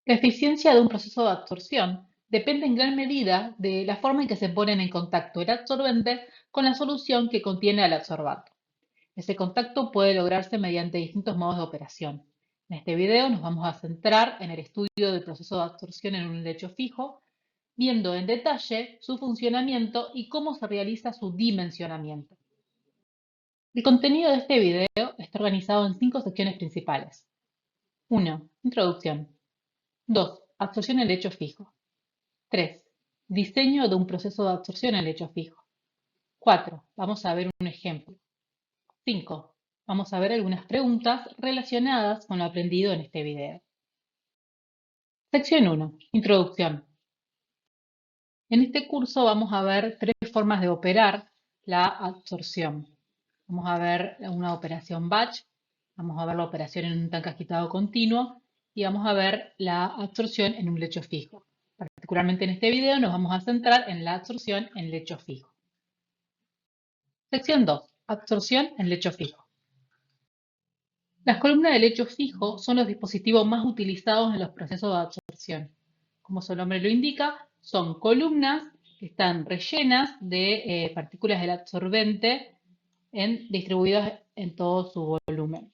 La eficiencia de un proceso de absorción depende en gran medida de la forma en que se ponen en contacto el absorbente con la solución que contiene al adsorbate. Ese contacto puede lograrse mediante distintos modos de operación. En este video nos vamos a centrar en el estudio del proceso de absorción en un lecho fijo, viendo en detalle su funcionamiento y cómo se realiza su dimensionamiento. El contenido de este video está organizado en 5 secciones principales. 1. Introducción. 2. Absorción en lecho fijo. 3. Diseño de un proceso de absorción en lecho fijo. 4. Vamos a ver un ejemplo. 5. Vamos a ver algunas preguntas relacionadas con lo aprendido en este video. Sección 1. Introducción. En este curso vamos a ver 3 formas de operar la absorción. Vamos a ver una operación batch, vamos a ver la operación en un tanque agitado continuo y vamos a ver la absorción en un lecho fijo. Particularmente en este video nos vamos a centrar en la absorción en lecho fijo. Sección 2. Absorción en lecho fijo. Las columnas de lecho fijo son los dispositivos más utilizados en los procesos de absorción. Como su nombre lo indica, son columnas que están rellenas de partículas del absorbente distribuidas en todo su volumen.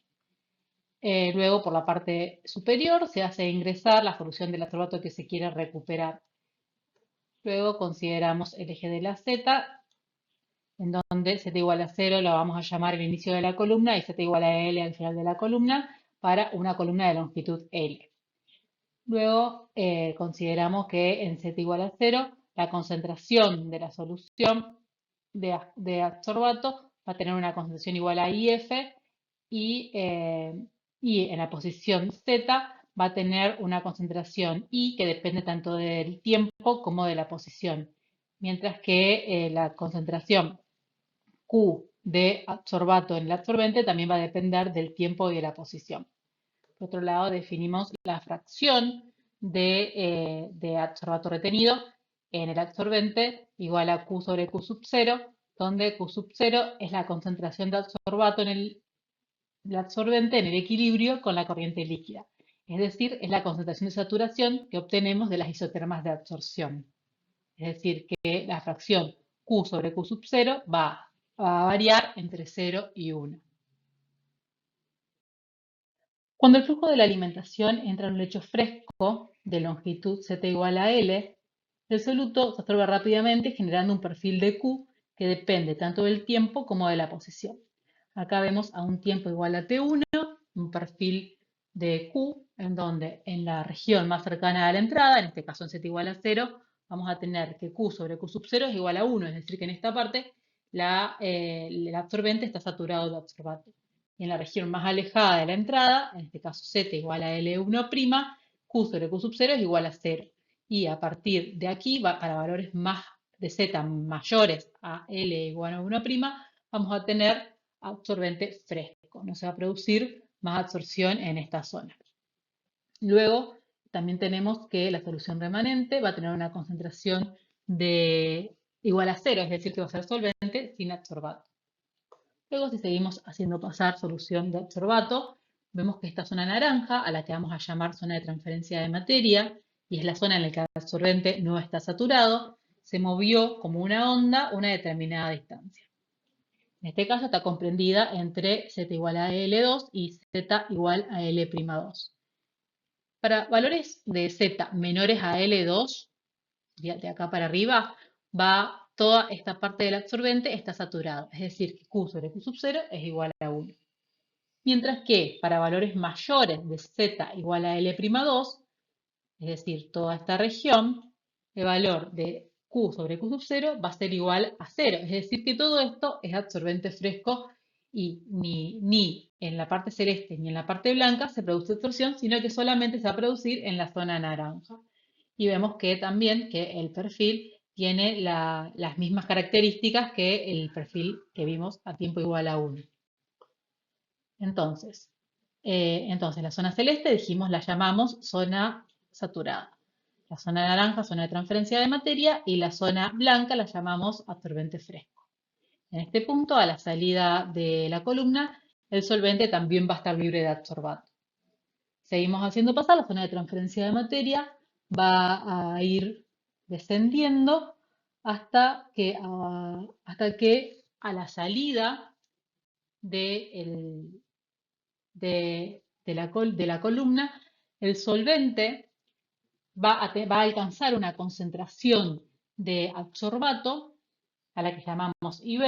Luego, por la parte superior, se hace ingresar la solución del absorbato que se quiere recuperar. Luego consideramos el eje de la Z, en donde z igual a 0 lo vamos a llamar el inicio de la columna y z igual a L al final de la columna para una columna de longitud L. Luego consideramos que en z igual a 0 la concentración de la solución de adsorbato va a tener una concentración igual a IF y en la posición Z va a tener una concentración I que depende tanto del tiempo como de la posición, mientras que la concentración Q de adsorbato en el absorbente también va a depender del tiempo y de la posición. Por otro lado, definimos la fracción de adsorbato retenido en el absorbente igual a Q sobre Q sub 0, donde Q sub 0 es la concentración de adsorbato en el absorbente en el equilibrio con la corriente líquida. Es decir, es la concentración de saturación que obtenemos de las isotermas de absorción. Es decir, que la fracción Q sobre Q sub 0 va a variar entre 0 y 1. Cuando el flujo de la alimentación entra en un lecho fresco de longitud z igual a L, el soluto se absorbe rápidamente generando un perfil de Q que depende tanto del tiempo como de la posición. Acá vemos a un tiempo igual a T1, un perfil de Q, en donde en la región más cercana a la entrada, en este caso en z igual a 0, vamos a tener que Q sobre Q sub 0 es igual a 1, es decir que en esta parte el absorbente está saturado de adsorbato. Y en la región más alejada de la entrada, en este caso z igual a L1', Q sobre Q sub 0 es igual a 0. Y a partir de aquí, para valores más de z mayores a L igual a 1', vamos a tener absorbente fresco. No se va a producir más absorción en esta zona. Luego, también tenemos que la solución remanente va a tener una concentración de igual a 0, es decir, que va a ser solvente sin adsorbato. Luego, si seguimos haciendo pasar solución de adsorbato, vemos que esta zona naranja, a la que vamos a llamar zona de transferencia de materia, y es la zona en la que el absorbente no está saturado, se movió como una onda una determinada distancia. En este caso está comprendida entre z igual a L2 y z igual a L'2. Para valores de z menores a L2, de acá para arriba, toda esta parte del absorbente está saturada, es decir, que Q sobre Q sub 0 es igual a 1. Mientras que para valores mayores de z igual a L'2, es decir, toda esta región, el valor de Q sobre Q sub 0 va a ser igual a 0. Es decir, que todo esto es absorbente fresco y ni en la parte celeste ni en la parte blanca se produce absorción, sino que solamente se va a producir en la zona naranja. Y vemos que también que el perfil tiene las mismas características que el perfil que vimos a tiempo igual a 1. Entonces, la zona celeste, dijimos, la llamamos zona saturada. La zona naranja, zona de transferencia de materia, y la zona blanca la llamamos absorbente fresco. En este punto, a la salida de la columna, el solvente también va a estar libre de adsorbato. seguimos haciendo pasar, la zona de transferencia de materia va a ir descendiendo hasta que a la salida de, de la columna, el solvente va a alcanzar una concentración de adsorbato, a la que llamamos IB,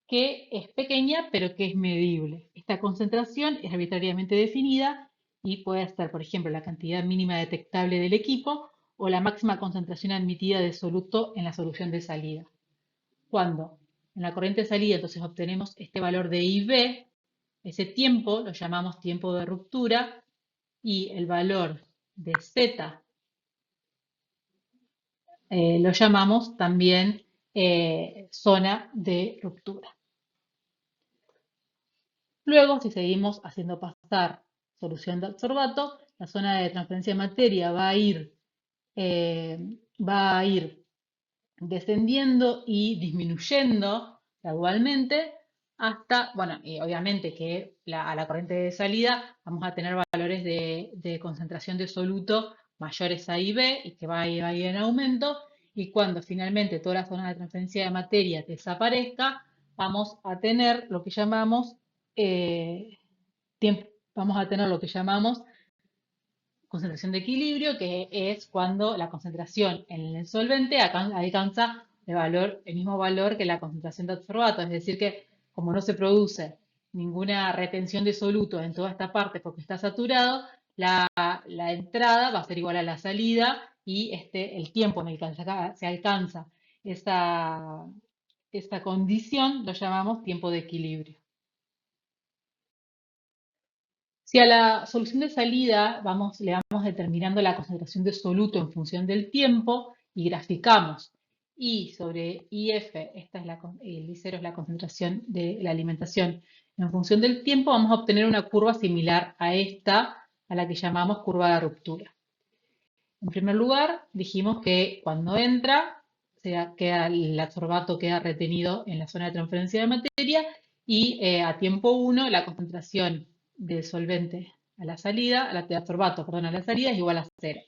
que es pequeña pero que es medible. Esta concentración es arbitrariamente definida y puede ser, por ejemplo, la cantidad mínima detectable del equipo o la máxima concentración admitida de soluto en la solución de salida. Cuando en la corriente de salida entonces obtenemos este valor de IB, ese tiempo lo llamamos tiempo de ruptura y el valor de Z lo llamamos también zona de ruptura. Luego, si seguimos haciendo pasar solución de adsorbato, la zona de transferencia de materia eh, va a ir descendiendo y disminuyendo gradualmente hasta, bueno, y obviamente que a la corriente de salida vamos a tener valores de concentración de soluto mayores a IB y que va a ir en aumento, y cuando finalmente toda la zona de transferencia de materia desaparezca, vamos a tener lo que llamamos eh, vamos a tener lo que llamamos concentración de equilibrio, que es cuando la concentración en el solvente alcanza el mismo valor que la concentración de adsorbato. Es decir, que como no se produce ninguna retención de soluto en toda esta parte porque está saturado, la entrada va a ser igual a la salida y el tiempo en el que se alcanza esta condición lo llamamos tiempo de equilibrio. Si a la solución de salida le vamos determinando la concentración de soluto en función del tiempo y graficamos I sobre IF, el I0 es la concentración de la alimentación, en función del tiempo vamos a obtener una curva similar a esta, a la que llamamos curva de ruptura. En primer lugar, dijimos que cuando entra, el adsorbato queda retenido en la zona de transferencia de materia y a tiempo 1 la concentración del solvente a la salida, de adsorbato, perdón, a la salida es igual a 0.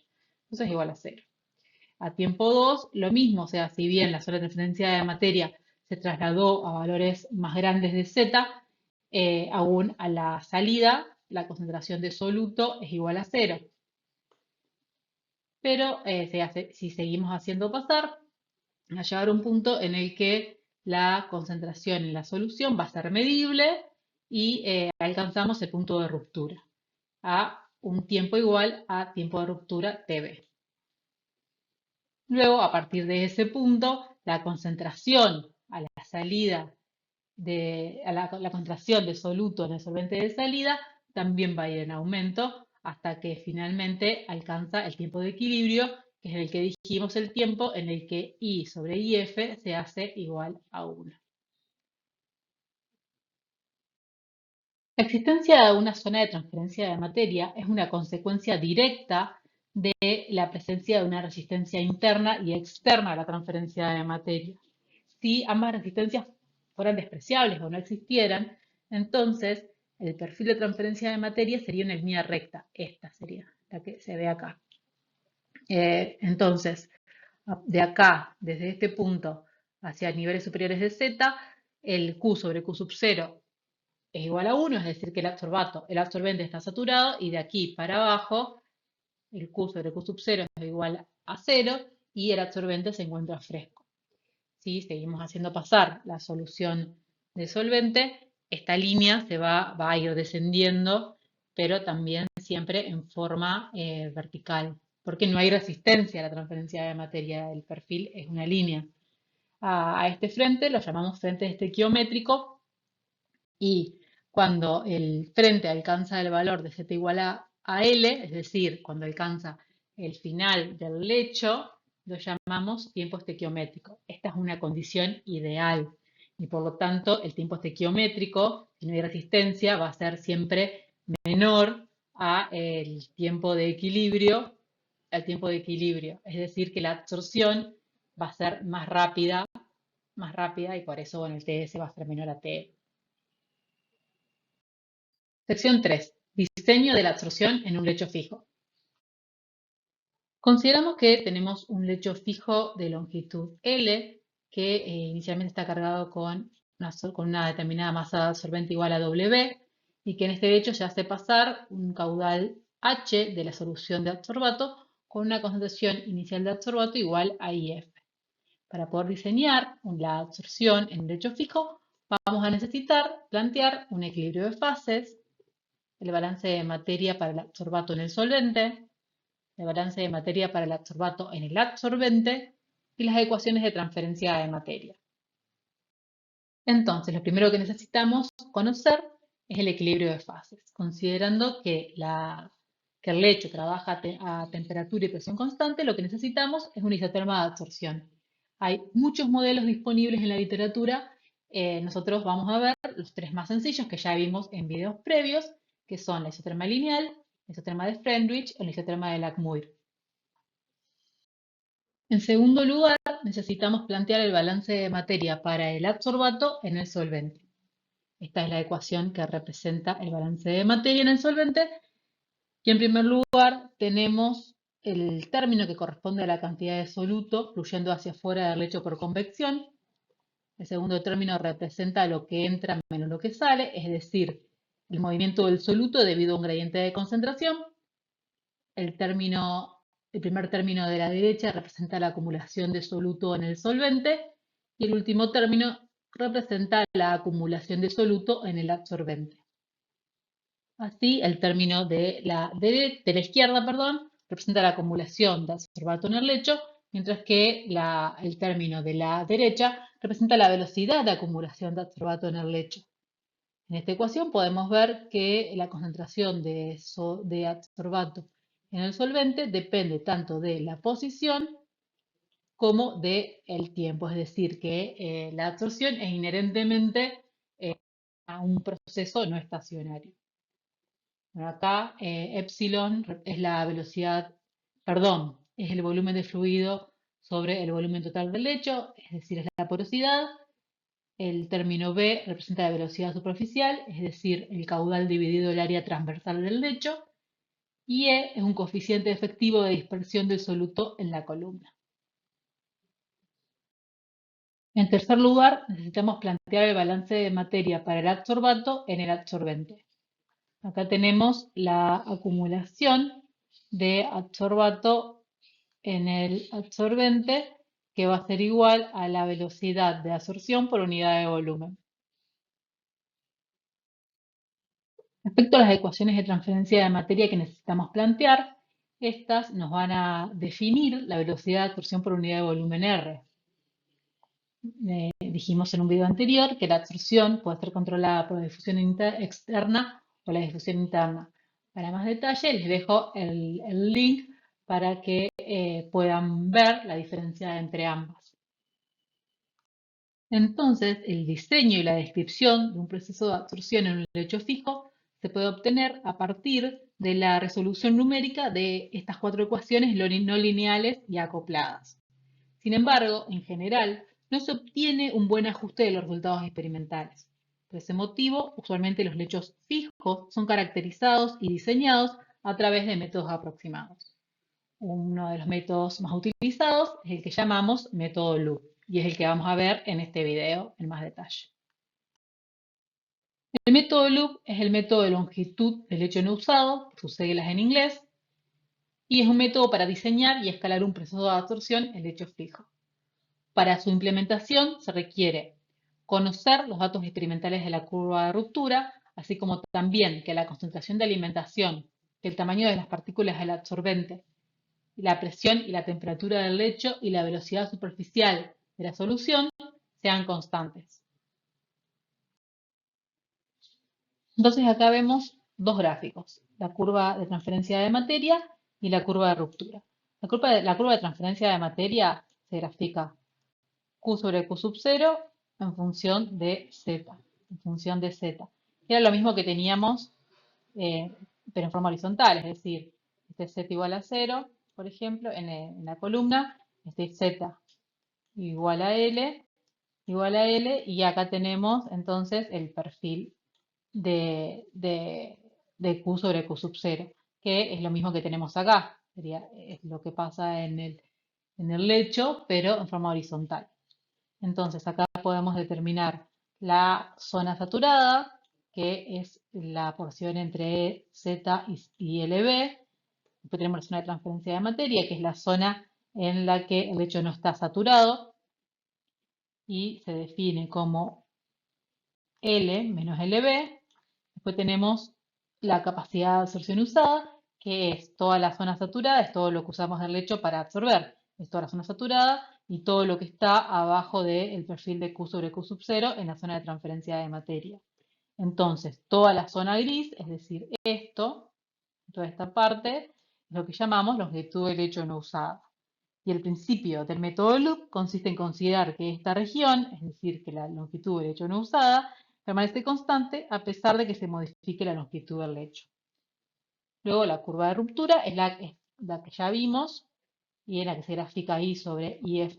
Eso es igual a 0. A tiempo 2, lo mismo, o sea, si bien la zona de transferencia de materia se trasladó a valores más grandes de Z, aún a la salida la concentración de soluto es igual a 0. Pero si seguimos haciendo pasar, va a llegar un punto en el que la concentración en la solución va a ser medible y alcanzamos el punto de ruptura a un tiempo igual a tiempo de ruptura TB. Luego, a partir de ese punto, la concentración a la salida la concentración de soluto en el solvente de salida también va a ir en aumento hasta que finalmente alcanza el tiempo de equilibrio, que es el que dijimos, el tiempo en el que I sobre IF se hace igual a 1. La existencia de una zona de transferencia de materia es una consecuencia directa de la presencia de una resistencia interna y externa a la transferencia de materia. Si ambas resistencias fueran despreciables o no existieran, entonces el perfil de transferencia de materia sería una línea recta. Esta sería la que se ve acá. Entonces, de acá, desde este punto hacia niveles superiores de Z, el Q sobre Q sub 0 es igual a 1, es decir, que el absorbente está saturado, y de aquí para abajo, el Q sobre Q sub 0 es igual a 0 y el absorbente se encuentra fresco. Si seguimos haciendo pasar la solución de solvente, esta línea va a ir descendiendo, pero también siempre en forma vertical, porque no hay resistencia a la transferencia de materia, el perfil es una línea. A este frente lo llamamos frente estequiométrico, y cuando el frente alcanza el valor de Z igual a L, es decir, cuando alcanza el final del lecho, lo llamamos tiempo estequiométrico. Esta es una condición ideal y por lo tanto el tiempo estequiométrico, si no hay resistencia, va a ser siempre menor al tiempo de equilibrio, Es decir, que la absorción va a ser más rápida y por eso, bueno, el TS va a ser menor a T. Sección 3. diseño de la absorción en un lecho fijo. Consideramos que tenemos un lecho fijo de longitud L que inicialmente está cargado con una determinada masa absorbente igual a W y que en este lecho se hace pasar un caudal H de la solución de adsorbato con una concentración inicial de adsorbato igual a IF. Para poder diseñar la absorción en lecho fijo, vamos a necesitar plantear un equilibrio de fases, el balance de materia para el adsorbato en el solvente, el balance de materia para el adsorbato en el absorbente y las ecuaciones de transferencia de materia. Entonces, lo primero que necesitamos conocer es el equilibrio de fases, considerando que el lecho trabaja a temperatura y presión constante, lo que necesitamos es una isoterma de absorción. Hay muchos modelos disponibles en la literatura. Nosotros vamos a ver los tres más sencillos que ya vimos en videos previos, que son la isoterma lineal, la isoterma de Friedrich o la isoterma de Lac-Muir. En segundo lugar, necesitamos plantear el balance de materia para el adsorbato en el solvente. Esta es la ecuación que representa el balance de materia en el solvente. Y en primer lugar tenemos el término que corresponde a la cantidad de soluto fluyendo hacia afuera del lecho por convección. El segundo término representa lo que entra menos lo que sale, es decir, el movimiento del soluto debido a un gradiente de concentración. El primer término de la derecha representa la acumulación de soluto en el solvente y el último término representa la acumulación de soluto en el absorbente. Así, el término de la izquierda, representa la acumulación de adsorbato en el lecho, mientras que el término de la derecha representa la velocidad de acumulación de adsorbato en el lecho. En esta ecuación podemos ver que la concentración de adsorbato en el solvente depende tanto de la posición como del tiempo, es decir, que la absorción es inherentemente a un proceso no estacionario. Bueno, acá epsilon es la velocidad, es el volumen de fluido sobre el volumen total del lecho, es decir, es la porosidad. El término B representa la velocidad superficial, es decir, el caudal dividido el área transversal del lecho. Y E es un coeficiente efectivo de dispersión del soluto en la columna. En tercer lugar, necesitamos plantear el balance de materia para el adsorbato en el absorbente. Acá tenemos la acumulación de adsorbato en el absorbente, que va a ser igual a la velocidad de absorción por unidad de volumen. Respecto a las ecuaciones de transferencia de materia que necesitamos plantear, estas nos van a definir la velocidad de absorción por unidad de volumen R. Dijimos en un video anterior que la absorción puede ser controlada por la difusión externa o la difusión interna. Para más detalle les dejo el link para que puedan ver la diferencia entre ambas. Entonces, el diseño y la descripción de un proceso de absorción en un lecho fijo se puede obtener a partir de la resolución numérica de estas cuatro ecuaciones no lineales y acopladas. Sin embargo, en general, no se obtiene un buen ajuste de los resultados experimentales. Por ese motivo, usualmente los lechos fijos son caracterizados y diseñados a través de métodos aproximados. Uno de los métodos más utilizados es el que llamamos método loop, y es el que vamos a ver en este video en más detalle. El método loop es el método de longitud del lecho no usado, por sus siglas en inglés, y es un método para diseñar y escalar un proceso de absorción en lecho fijo. Para su implementación se requiere conocer los datos experimentales de la curva de ruptura, así como también que la concentración de alimentación, que el tamaño de las partículas del absorbente, la presión y la temperatura del lecho y la velocidad superficial de la solución sean constantes. Entonces acá vemos dos gráficos, la curva de transferencia de materia y la curva de ruptura. La curva de transferencia de materia se grafica Q sobre Q sub 0 en función de Z. Era lo mismo que teníamos, pero en forma horizontal, es decir, este Z igual a 0, por ejemplo, en la columna, este Z igual a L, y acá tenemos entonces el perfil de de Q sobre Q sub 0, que es lo mismo que tenemos acá. Es lo que pasa en el lecho, pero en forma horizontal. Entonces acá podemos determinar la zona saturada, que es la porción entre Z y LB. Después tenemos la zona de transferencia de materia, que es la zona en la que el lecho no está saturado y se define como L menos LB. Después tenemos la capacidad de absorción usada, que es toda la zona saturada, es todo lo que usamos del lecho para absorber, es toda la zona saturada y todo lo que está abajo del perfil de Q sobre Q sub 0 en la zona de transferencia de materia. Entonces, toda la zona gris, es decir, toda esta parte, es lo que llamamos longitud del lecho no usada. Y el principio del método Loop consiste en considerar que esta región, es decir, que la longitud del lecho no usada, permanece constante a pesar de que se modifique la longitud del lecho. Luego la curva de ruptura es la que ya vimos y es la que se grafica I sobre IF.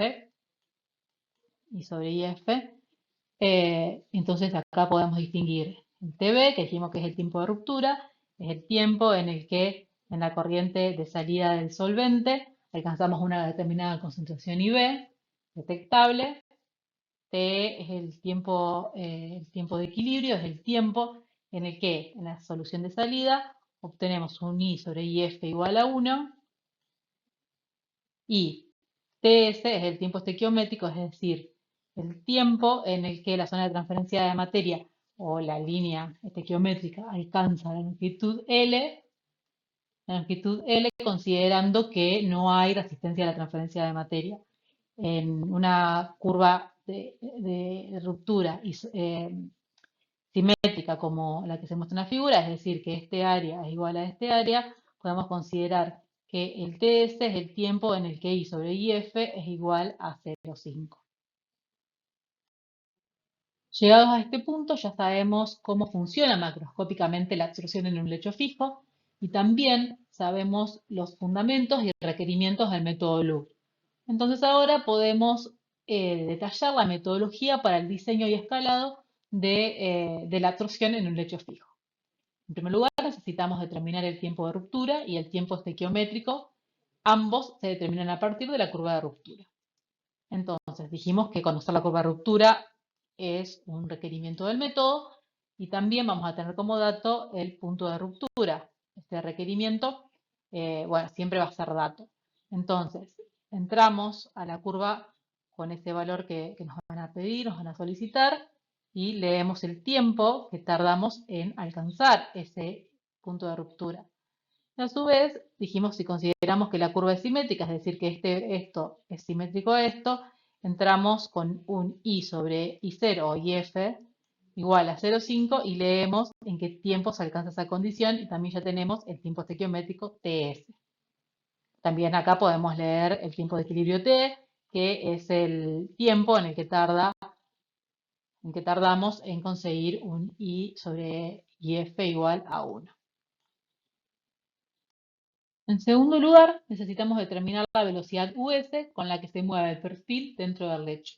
Entonces acá podemos distinguir el TB, que dijimos que es el tiempo de ruptura, es el tiempo en el que en la corriente de salida del solvente alcanzamos una determinada concentración IB detectable. T es el tiempo de equilibrio, es el tiempo en el que en la solución de salida obtenemos un I sobre IF igual a 1 y TS es el tiempo estequiométrico, es decir, el tiempo en el que la zona de transferencia de materia o la línea estequiométrica alcanza la longitud L considerando que no hay resistencia a la transferencia de materia. En una curva de ruptura simétrica como la que se muestra en la figura, es decir, que este área es igual a este área, podemos considerar que el TS es el tiempo en el que I sobre IF es igual a 0,5. Llegados a este punto ya sabemos cómo funciona macroscópicamente la absorción en un lecho fijo y también sabemos los fundamentos y requerimientos del método Loop. Entonces ahora podemos detallar la metodología para el diseño y escalado de la absorción en un lecho fijo. En primer lugar, necesitamos determinar el tiempo de ruptura y el tiempo estequiométrico. Ambos se determinan a partir de la curva de ruptura. Entonces, dijimos que conocer la curva de ruptura es un requerimiento del método y también vamos a tener como dato el punto de ruptura. Este requerimiento, bueno, siempre va a ser dato. Entonces, entramos a la curva con ese valor que nos van a pedir, nos van a solicitar y leemos el tiempo que tardamos en alcanzar ese punto de ruptura. A su vez, dijimos si consideramos que la curva es simétrica, es decir, que esto es simétrico a esto, entramos con un I sobre I0 o IF igual a 0,5 y leemos en qué tiempo se alcanza esa condición y también ya tenemos el tiempo estequiométrico TS. También acá podemos leer el tiempo de equilibrio T, que es el tiempo en que tardamos en conseguir un I sobre IF igual a 1. En segundo lugar, necesitamos determinar la velocidad US con la que se mueve el perfil dentro del lecho.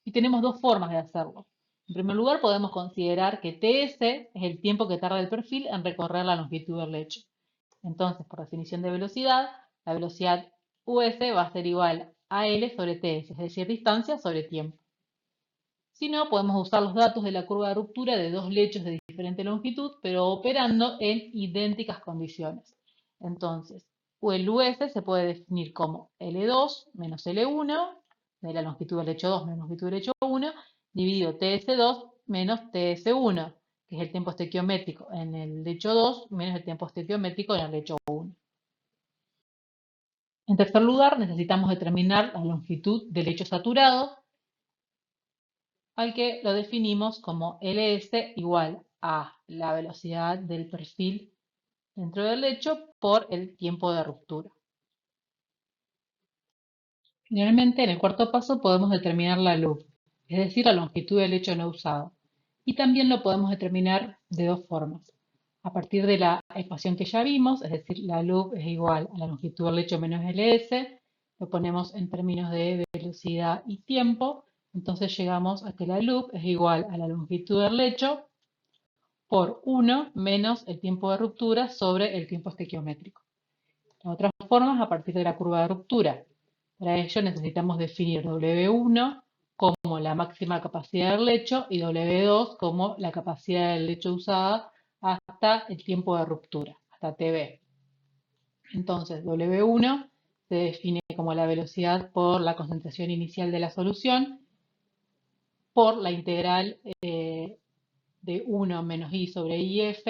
Y tenemos dos formas de hacerlo. En primer lugar, podemos considerar que TS es el tiempo que tarda el perfil en recorrer la longitud del lecho. Entonces, por definición de velocidad, la velocidad US va a ser igual a L sobre TS, es decir, distancia sobre tiempo. Si no, podemos usar los datos de la curva de ruptura de dos lechos de diferente longitud, pero operando en idénticas condiciones. Entonces, el US se puede definir como L2 menos L1, de la longitud del lecho 2 menos longitud del lecho 1, dividido TS2 menos TS1, que es el tiempo estequiométrico en el lecho 2 menos el tiempo estequiométrico en el lecho 1. En tercer lugar, necesitamos determinar la longitud del lecho saturado, al que lo definimos como Ls igual a la velocidad del perfil dentro del lecho por el tiempo de ruptura. Finalmente, en el cuarto paso podemos determinar la loop, es decir, la longitud del lecho no usado. Y también lo podemos determinar de dos formas. A partir de la ecuación que ya vimos, es decir, la loop es igual a la longitud del lecho menos Ls, lo ponemos en términos de velocidad y tiempo, entonces llegamos a que la loop es igual a la longitud del lecho por 1 menos el tiempo de ruptura sobre el tiempo estequiométrico. La otra forma es a partir de la curva de ruptura. Para ello necesitamos definir W1 como la máxima capacidad del lecho y W2 como la capacidad del lecho usada hasta el tiempo de ruptura, hasta TB. Entonces, W1 se define como la velocidad por la concentración inicial de la solución por la integral de 1 menos I sobre IF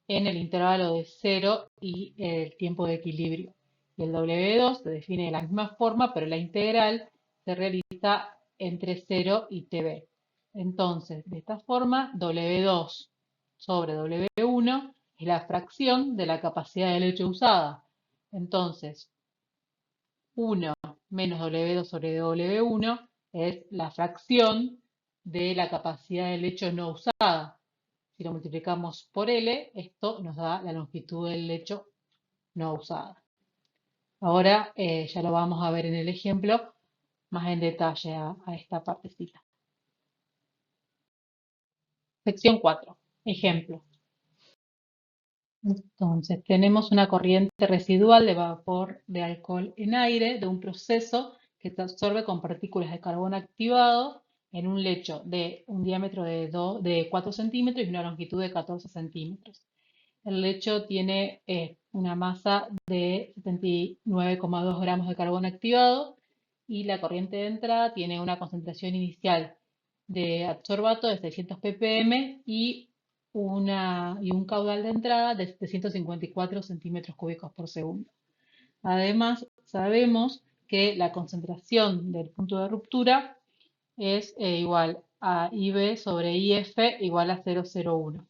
en el intervalo de 0 y el tiempo de equilibrio. Y el W2 se define de la misma forma, pero la integral se realiza entre 0 y TB. Entonces, de esta forma, W2 sobre W1 es la fracción de la capacidad del lecho usada. Entonces, 1 menos W2 sobre W1 es la fracción de la capacidad del lecho no usada. Si lo multiplicamos por L, esto nos da la longitud del lecho no usada. Ahora ya lo vamos a ver en el ejemplo más en detalle a esta partecita. Sección 4. Ejemplo. Entonces, tenemos una corriente residual de vapor de alcohol en aire de un proceso que se absorbe con partículas de carbono activado en un lecho de un diámetro de 4 centímetros y una longitud de 14 centímetros. El lecho tiene una masa de 79,2 gramos de carbono activado y la corriente de entrada tiene una concentración inicial de adsorbato de 600 ppm y un caudal de entrada de 754 centímetros cúbicos por segundo. Además, sabemos que la concentración del punto de ruptura es igual a IB sobre IF igual a 0,01.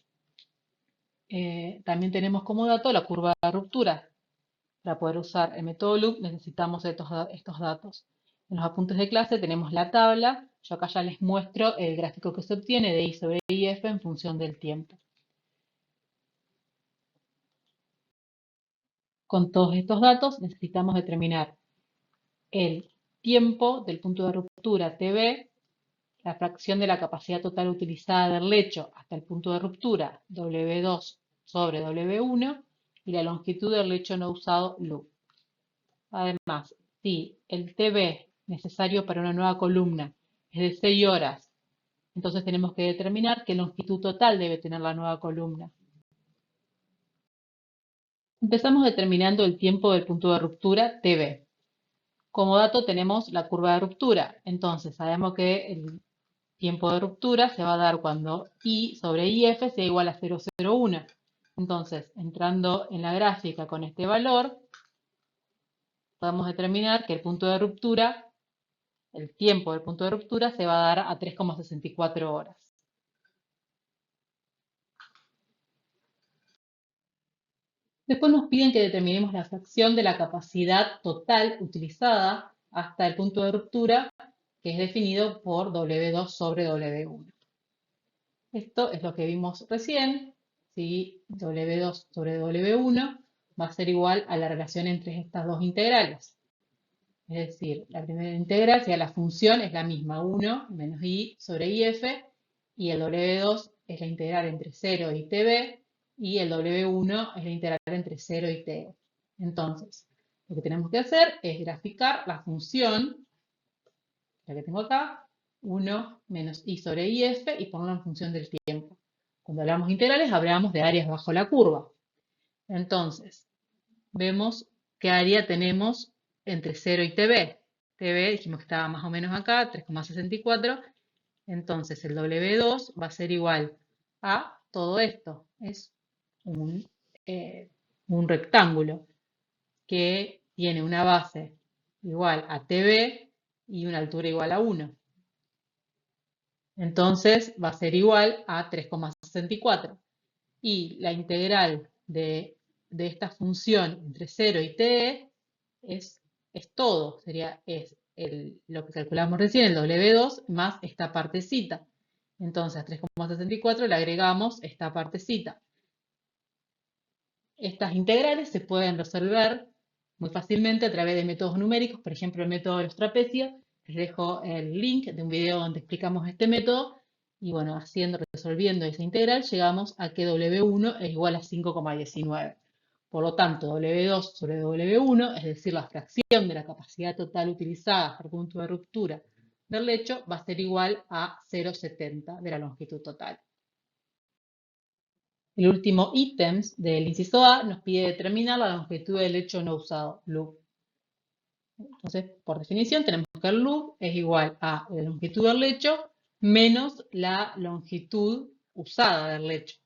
También tenemos como dato la curva de ruptura. Para poder usar el método Loop necesitamos estos datos. En los apuntes de clase tenemos la tabla. Yo acá ya les muestro el gráfico que se obtiene de I sobre IF en función del tiempo. Con todos estos datos necesitamos determinar el tiempo del punto de ruptura TB, la fracción de la capacidad total utilizada del lecho hasta el punto de ruptura W2 sobre W1 y la longitud del lecho no usado loop. Además, si el TB necesario para una nueva columna es de 6 horas, entonces tenemos que determinar qué longitud total debe tener la nueva columna. Empezamos determinando el tiempo del punto de ruptura TB. Como dato tenemos la curva de ruptura, entonces sabemos que el tiempo de ruptura se va a dar cuando I sobre IF sea igual a 0,01. Entonces, entrando en la gráfica con este valor, podemos determinar que el punto de ruptura, el tiempo del punto de ruptura se va a dar a 3,64 horas. Después nos piden que determinemos la fracción de la capacidad total utilizada hasta el punto de ruptura, que es definido por W2 sobre W1. Esto es lo que vimos recién, ¿sí? W2 sobre W1 va a ser igual a la relación entre estas dos integrales. Es decir, la primera integral, si la función es la misma, 1 menos I sobre IF, y el W2 es la integral entre 0 y TB, y el W1 es la integral entre 0 y TE. Entonces, lo que tenemos que hacer es graficar la función, la que tengo acá, 1 menos I sobre IF, y ponerlo en función del tiempo. Cuando hablamos de integrales, hablamos de áreas bajo la curva. Entonces, vemos qué área tenemos entre 0 y TB. TB dijimos que estaba más o menos acá, 3,64. Entonces el W2 va a ser igual a todo esto. Es un rectángulo que tiene una base igual a TB y una altura igual a 1. Entonces va a ser igual a 3,64. Y la integral de esta función entre 0 y t es todo, lo que calculamos recién, el W2, más esta partecita. Entonces a 3,64 le agregamos esta partecita. Estas integrales se pueden resolver muy fácilmente a través de métodos numéricos, por ejemplo el método de los trapecios. Les dejo el link de un video donde explicamos este método Y bueno, resolviendo esa integral, llegamos a que W1 es igual a 5,19. Por lo tanto, W2 sobre W1, es decir, la fracción de la capacidad total utilizada por punto de ruptura del lecho, va a ser igual a 0,70 de la longitud total. El último ítem del inciso A nos pide determinar la longitud del lecho no usado, loop. Entonces, por definición, tenemos que el loop es igual a la longitud del lecho menos la longitud usada del lecho.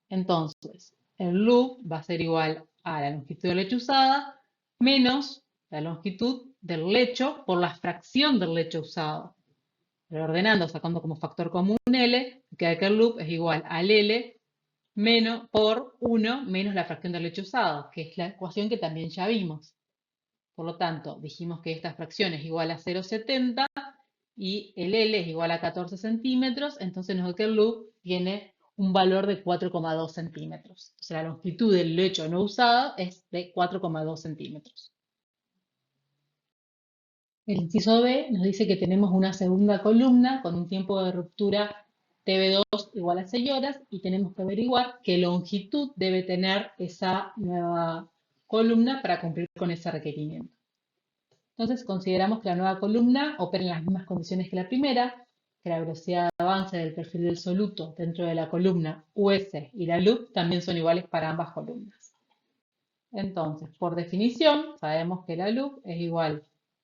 Entonces, el loop va a ser igual a la longitud del lecho usada menos la longitud del lecho por la fracción del lecho usado. Reordenando, sacando como factor común L, queda que el loop es igual al L menos, por 1 menos la fracción del lecho usado, que es la ecuación que también ya vimos. Por lo tanto, dijimos que esta fracción es igual a 0,70 y el L es igual a 14 centímetros, entonces nos da que el loop tiene un valor de 4,2 centímetros. O sea, la longitud del lecho no usado es de 4,2 centímetros. El inciso B nos dice que tenemos una segunda columna con un tiempo de ruptura TB2 igual a 6 horas y tenemos que averiguar qué longitud debe tener esa nueva columna para cumplir con ese requerimiento. Entonces consideramos que la nueva columna opera en las mismas condiciones que la primera, que la velocidad de avance del perfil del soluto dentro de la columna US y la loop también son iguales para ambas columnas. Entonces, por definición, sabemos que la loop es igual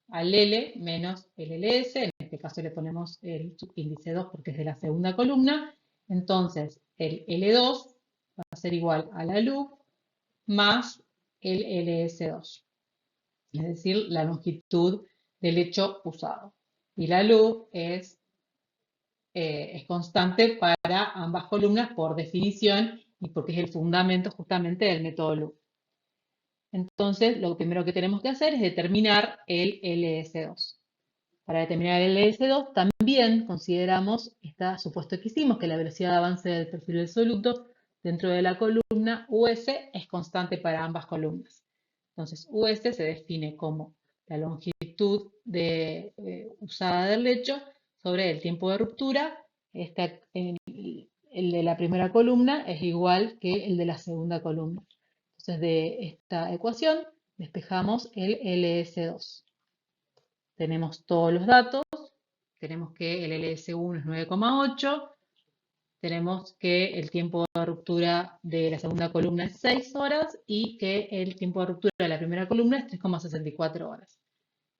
al L menos el LS, en este caso le ponemos el índice 2 porque es de la segunda columna, entonces el L2 va a ser igual a la loop más el LS2. Es decir, la longitud del lecho usado. Y la loop es constante para ambas columnas por definición y porque es el fundamento justamente del método loop. Entonces, lo primero que tenemos que hacer es determinar el LS2. Para determinar el LS2 también consideramos este supuesto que hicimos, que la velocidad de avance del perfil del soluto dentro de la columna US es constante para ambas columnas. Entonces, US se define como la longitud usada del lecho sobre el tiempo de ruptura. El de la primera columna es igual que el de la segunda columna. Entonces, de esta ecuación despejamos el LS2. Tenemos todos los datos. Tenemos que el LS1 es 9,8. Tenemos que el tiempo de ruptura de la segunda columna es 6 horas y que el tiempo de ruptura de la primera columna es 3,64 horas.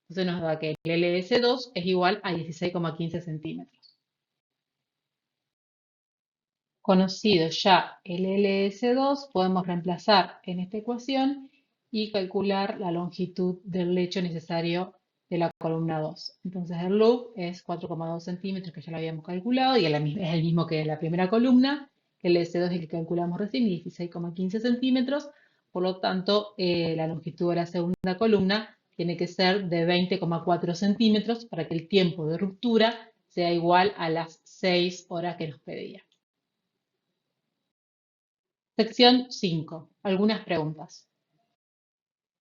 Entonces nos da que el LS2 es igual a 16,15 centímetros. Conocido ya el LS2, podemos reemplazar en esta ecuación y calcular la longitud del lecho necesario de la columna 2. Entonces el loop es 4,2 centímetros, que ya lo habíamos calculado, y es el mismo que la primera columna. El LS2 es el que calculamos recién, 16,15 centímetros. Por lo tanto, la longitud de la segunda columna tiene que ser de 20,4 centímetros para que el tiempo de ruptura sea igual a las 6 horas que nos pedía. Sección 5. Algunas preguntas.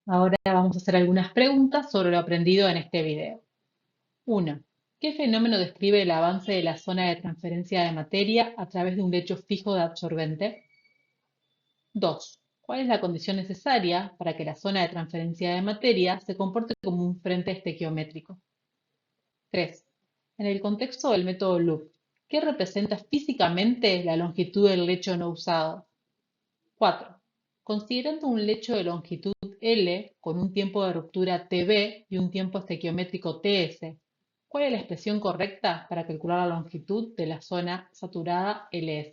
Ahora vamos a hacer algunas preguntas sobre lo aprendido en este video. 1. ¿Qué fenómeno describe el avance de la zona de transferencia de materia a través de un lecho fijo de absorbente? 2. ¿Cuál es la condición necesaria para que la zona de transferencia de materia se comporte como un frente estequiométrico? 3. En el contexto del método loop, ¿qué representa físicamente la longitud del lecho no usado? 4. Considerando un lecho de longitud L con un tiempo de ruptura Tb y un tiempo estequiométrico Ts, ¿cuál es la expresión correcta para calcular la longitud de la zona saturada Ls?